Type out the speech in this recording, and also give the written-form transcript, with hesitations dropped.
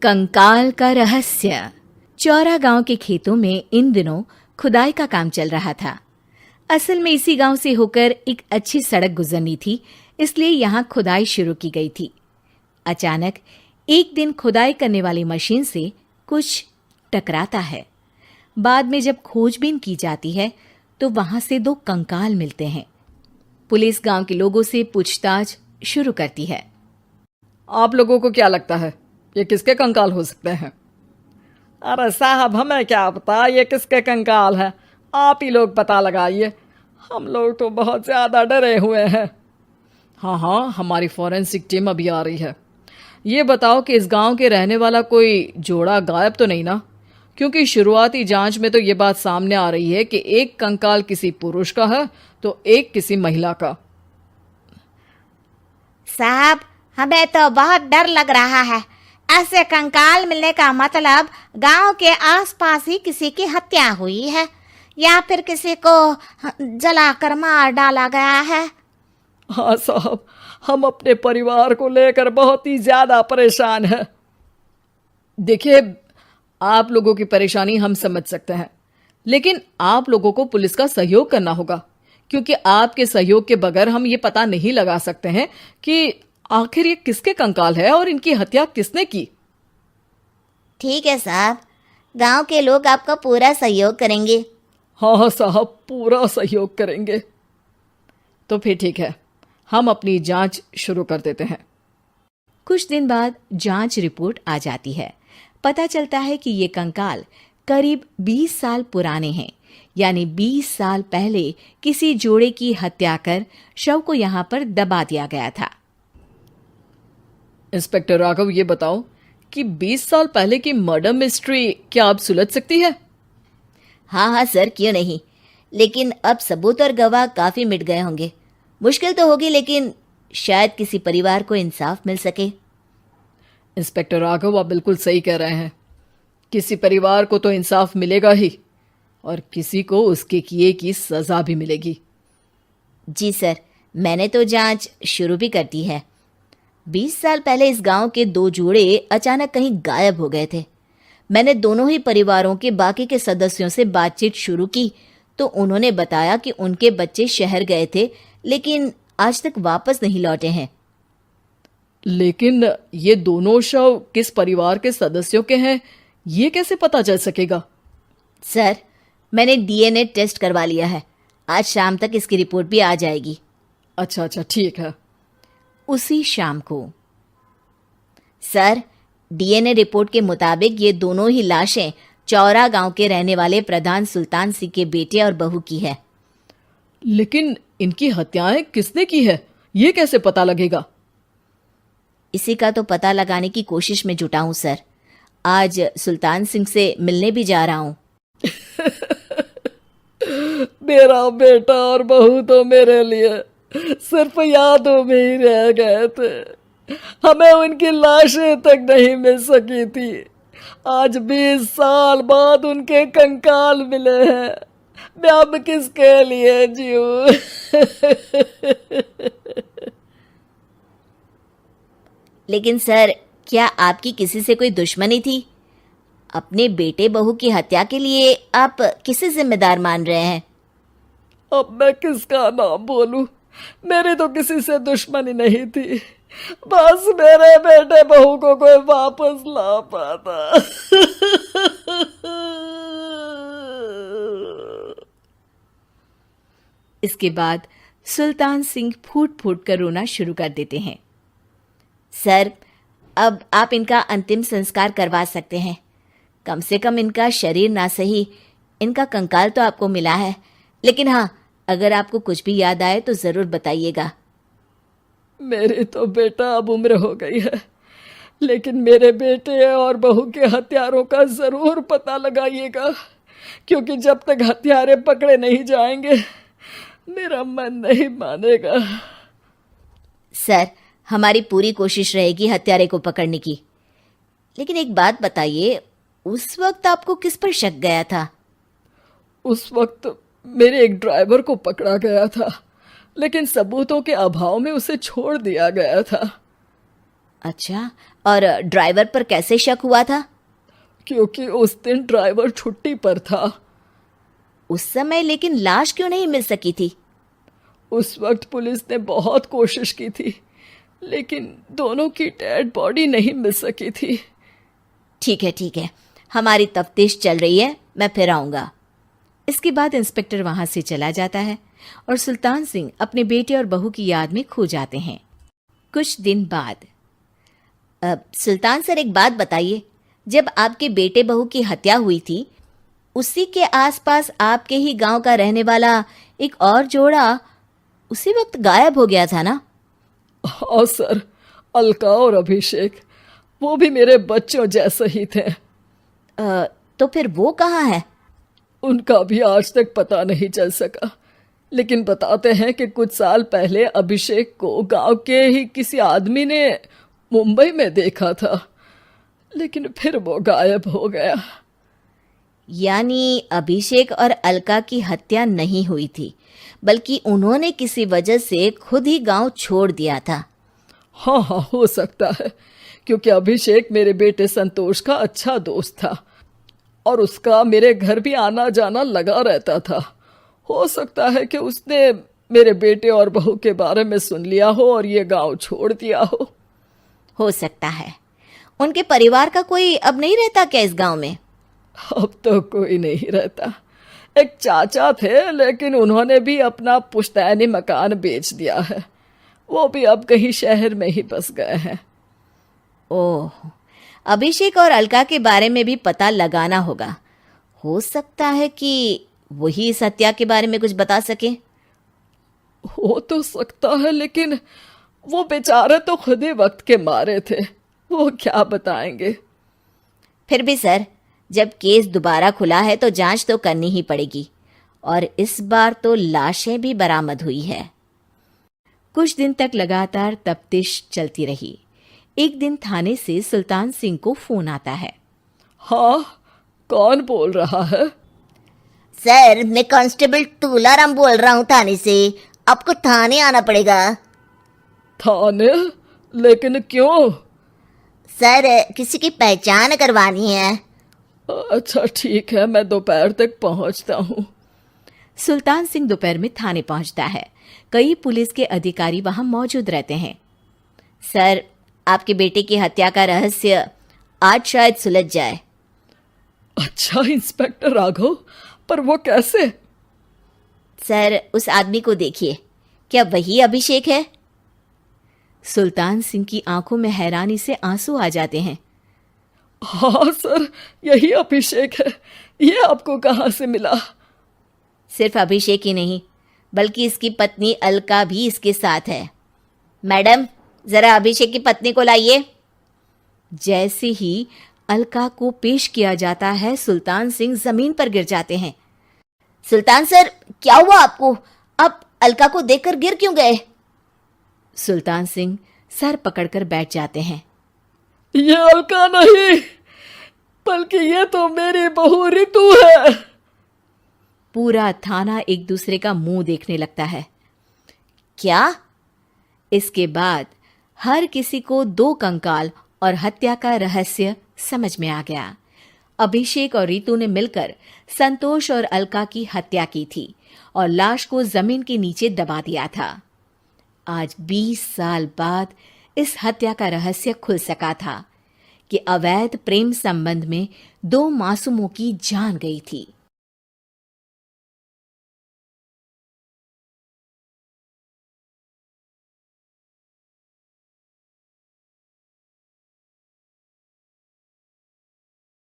कंकाल का रहस्य। चौरा गांव के खेतों में इन दिनों खुदाई का काम चल रहा था। असल में इसी गांव से होकर एक अच्छी सड़क गुजरनी थी, इसलिए यहाँ खुदाई शुरू की गई थी। अचानक एक दिन खुदाई करने वाली मशीन से कुछ टकराता है। बाद में जब खोजबीन की जाती है तो वहां से 2 कंकाल मिलते हैं। पुलिस गांव के लोगों से पूछताछ शुरू करती है। आप लोगों को क्या लगता है ये किसके कंकाल हो सकते हैं? अरे साहब, हमें क्या पता ये किसके कंकाल है, आप ही लोग पता लगाइए। हम लोग तो बहुत ज़्यादा डरे हुए हैं। हाँ, हमारी फॉरेंसिक टीम अभी आ रही है। ये बताओ कि इस गांव के रहने वाला कोई जोड़ा गायब तो नहीं ना? क्योंकि शुरुआती जांच में तो ये बात सामने आ रही है कि एक कंकाल किसी पुरुष का है तो एक किसी महिला का। साहब, हमें तो बहुत डर लग रहा है। ऐसे कंकाल मिलने का मतलब गांव के आसपास ही किसी की हत्या हुई है या फिर किसी को जलाकर मार डाला गया है। हाँ साहब, हम अपने परिवार को लेकर बहुत ही ज़्यादा परेशान हैं। देखिए, आप लोगों की परेशानी हम समझ सकते हैं, लेकिन आप लोगों को पुलिस का सहयोग करना होगा, क्योंकि आपके सहयोग के बगैर हम ये पता नहीं लगा सकते हैं कि आखिर ये किसके कंकाल है और इनकी हत्या किसने की। ठीक है साहब, गांव के लोग आपका पूरा सहयोग करेंगे। हाँ साहब, पूरा सहयोग करेंगे। तो फिर ठीक है, हम अपनी जांच शुरू कर देते हैं। कुछ दिन बाद जांच रिपोर्ट आ जाती है। पता चलता है कि ये कंकाल करीब 20 साल पुराने हैं, यानी 20 साल पहले किसी जोड़े की हत्या कर शव को यहाँ पर दबा दिया गया था। इंस्पेक्टर राघव, ये बताओ कि 20 साल पहले की मर्डर मिस्ट्री क्या अब सुलझ सकती है? हाँ सर, क्यों नहीं। लेकिन अब सबूत और गवाह काफी मिट गए होंगे। मुश्किल तो होगी, लेकिन शायद किसी परिवार को इंसाफ मिल सके। इंस्पेक्टर राघव, आप बिल्कुल सही कह रहे हैं। किसी परिवार को तो इंसाफ मिलेगा ही और किसी को उसके किए की सजा भी मिलेगी। जी सर, मैंने तो जांच शुरू भी कर दी है। 20 साल पहले इस गांव के 2 जोड़े अचानक कहीं गायब हो गए थे। मैंने दोनों ही परिवारों के बाकी के सदस्यों से बातचीत शुरू की तो उन्होंने बताया कि उनके बच्चे शहर गए थे, लेकिन आज तक वापस नहीं लौटे हैं। लेकिन ये दोनों शव किस परिवार के सदस्यों के हैं, ये कैसे पता चल सकेगा? सर, मैंने डीएनए टेस्ट करवा लिया है। आज शाम तक इसकी रिपोर्ट भी आ जाएगी। अच्छा, ठीक है। उसी शाम को सर, डीएनए रिपोर्ट के मुताबिक ये दोनों ही लाशें चौरा गांव के रहने वाले प्रधान सुल्तान सिंह के बेटे और बहू की है। लेकिन इनकी हत्याएं किसने की है, ये कैसे पता लगेगा? इसी का तो पता लगाने की कोशिश में जुटा हूं सर। आज सुल्तान सिंह से मिलने भी जा रहा हूं। मेरा बेटा और बहू तो मेरे लिए सिर्फ यादों में ही रह गए थे। हमें उनकी लाशें तक नहीं मिल सकी थी। आज 20 साल बाद उनके कंकाल मिले हैं। मैं अब किसके लिए जीऊं? लेकिन सर, क्या आपकी किसी से कोई दुश्मनी थी? अपने बेटे बहू की हत्या के लिए आप किसे जिम्मेदार मान रहे हैं? अब मैं किसका नाम बोलूं? मेरी तो किसी से दुश्मनी नहीं थी, बस मेरे बेटे बहू को कोई वापस ला पाता। इसके बाद सुल्तान सिंह फूट फूट कर रोना शुरू कर देते हैं। सर, अब आप इनका अंतिम संस्कार करवा सकते हैं। कम से कम इनका शरीर ना सही, इनका कंकाल तो आपको मिला है। लेकिन हाँ, अगर आपको कुछ भी याद आए तो ज़रूर बताइएगा। मेरी तो बेटा अब उम्र हो गई है, लेकिन मेरे बेटे और बहू के हत्यारों का ज़रूर पता लगाइएगा, क्योंकि जब तक हत्यारे पकड़े नहीं जाएंगे मेरा मन नहीं मानेगा। सर, हमारी पूरी कोशिश रहेगी हत्यारे को पकड़ने की। लेकिन एक बात बताइए, उस वक्त आपको किस पर शक गया था? उस वक्त मेरे एक ड्राइवर को पकड़ा गया था, लेकिन सबूतों के अभाव में उसे छोड़ दिया गया था। अच्छा, और ड्राइवर पर कैसे शक हुआ था? क्योंकि उस दिन ड्राइवर छुट्टी पर था। उस समय लेकिन लाश क्यों नहीं मिल सकी थी? उस वक्त पुलिस ने बहुत कोशिश की थी, लेकिन दोनों की डेड बॉडी नहीं मिल सकी थी। ठीक है, हमारी तफ्तीश चल रही है, मैं फिर आऊंगा। इसके बाद इंस्पेक्टर वहां से चला जाता है और सुल्तान सिंह अपने बेटे और बहू की याद में खो जाते हैं। कुछ दिन बाद सुल्तान सर, एक बात बताइए, जब आपके बेटे बहू की हत्या हुई थी, उसी के आसपास आपके ही गांव का रहने वाला एक और जोड़ा उसी वक्त गायब हो गया था ना? हाँ सर, अलका और अभिषेक, वो भी मेरे बच्चों जैसे ही थे। तो फिर वो कहाँ है? उनका भी आज तक पता नहीं चल सका, लेकिन बताते हैं कि कुछ साल पहले अभिषेक को गांव के ही किसी आदमी ने मुंबई में देखा था, लेकिन फिर वो गायब हो गया। यानी अभिषेक और अलका की हत्या नहीं हुई थी, बल्कि उन्होंने किसी वजह से खुद ही गांव छोड़ दिया था। हाँ, हो सकता है, क्योंकि अभिषेक मेरे बेटे संतोष का अच्छा दोस्त था और उसका मेरे घर भी आना जाना लगा रहता था। हो सकता है कि उसने मेरे बेटे और बहू के बारे में सुन लिया हो और ये गांव छोड़ दिया हो सकता है। उनके परिवार का कोई अब नहीं रहता क्या इस गांव में? अब तो कोई नहीं रहता। एक चाचा थे, लेकिन उन्होंने भी अपना पुश्तैनी मकान बेच दिया है। वो भी अब कहीं शहर में ही बस गए हैं। ओह, अभिषेक और अलका के बारे में भी पता लगाना होगा। हो सकता है कि वही इस हत्या के बारे में कुछ बता सके। हो तो सकता है, लेकिन वो बेचारे तो खुद ही वक्त के मारे थे, वो क्या बताएंगे। फिर भी सर, जब केस दोबारा खुला है तो जांच तो करनी ही पड़ेगी, और इस बार तो लाशें भी बरामद हुई है। कुछ दिन तक लगातार तफ्तीश चलती रही। एक दिन थाने से सुल्तान सिंह को फोन आता है। हाँ, कौन बोल रहा है? सर, मैं कांस्टेबल तुलाराम बोल रहा हूँ थाने से। आपको थाने आना पड़ेगा। थाने? लेकिन क्यों? सर, किसी की पहचान करवानी है। अच्छा ठीक है, मैं दोपहर तक पहुंचता हूँ। सुल्तान सिंह दोपहर में थाने पहुंचता है। कई पुलिस के अधिकारी वहां मौजूद रहते हैं। सर, आपके बेटे की हत्या का रहस्य आज शायद सुलझ जाए। अच्छा इंस्पेक्टर राघव, पर वो कैसे? सर, उस आदमी को देखिए, क्या वही अभिषेक है? सुल्तान सिंह की आंखों में हैरानी से आंसू आ जाते हैं। हाँ सर, यही अभिषेक है। ये आपको कहाँ से मिला? सिर्फ अभिषेक ही नहीं, बल्कि इसकी पत्नी अलका भी इसके साथ है। मैडम, जरा अभिषेक की पत्नी को लाइए। जैसे ही अलका को पेश किया जाता है, सुल्तान सिंह जमीन पर गिर जाते हैं। सुल्तान सर, क्या हुआ आपको? आप अलका को देखकर गिर क्यों गए? सुल्तान सिंह सर पकड़कर बैठ जाते हैं। ये अलका नहीं, बल्कि ये तो मेरी बहू रितु है। पूरा थाना एक दूसरे का मुंह देखने लगता है। क्या? इसके बाद हर किसी को दो कंकाल और हत्या का रहस्य समझ में आ गया। अभिषेक और रितु ने मिलकर संतोष और अलका की हत्या की थी और लाश को जमीन के नीचे दबा दिया था। आज 20 साल बाद इस हत्या का रहस्य खुल सका था कि अवैध प्रेम संबंध में 2 मासूमों की जान गई थी।